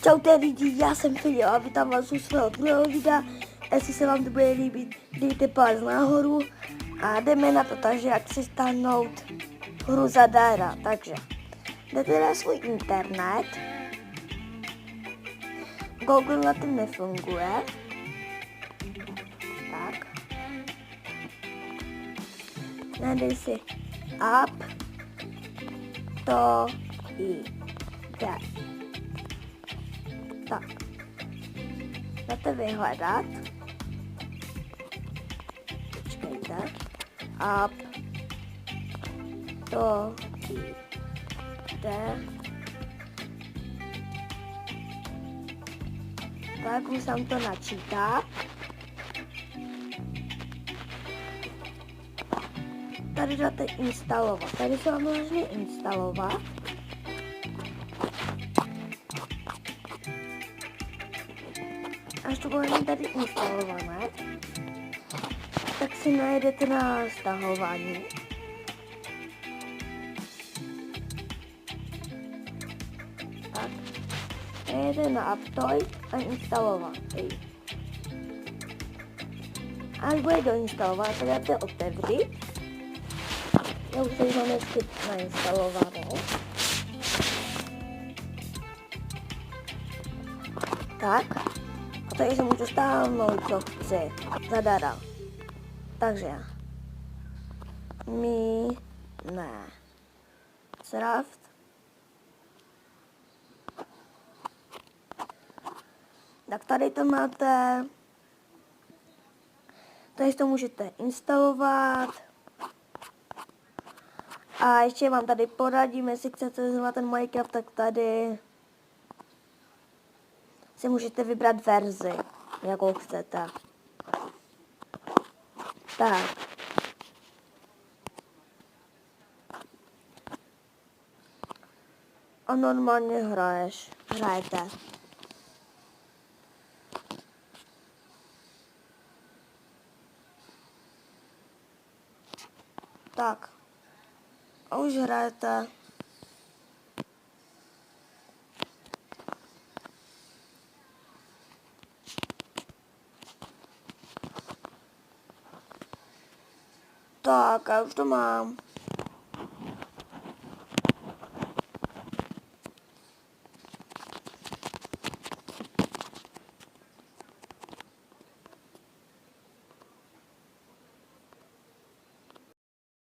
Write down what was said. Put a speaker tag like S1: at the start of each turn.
S1: Čaute lidi, já jsem Filip a vítám vás u svého druhého videa. Jestli se vám to bude líbit, dejte palec nahoru a jdeme na to, takže jak si stáhnout hru zadarmo. Takže jdete na svůj internet, Google na tím nefunguje, tak, najdej si app, to jde. Tak, dáte vyhledat, počkejte, app, to jde, tak už vám to načítá. Tady dáte instalovat, tady se vám může instalovat. Až to bude tady instalované, tak si najdete na stahování. Tak, najdete na AppToy a instalovat. Až bude doinstalovat, tak dáte otevřít. Já už tady mám ještě nainstalovanou. Tak. A tady se můžu stáhnout, co chci, zadarmo. Takže, Craft. Tak tady to máte, tady to můžete instalovat. A ještě vám tady poradím, jestli chcete znovu ten Minecraft, tak tady si můžete vybrat verzi, jakou chcete. Tak. A normálně hrajete. Tak. A už hrajete. Tak, já už to mám.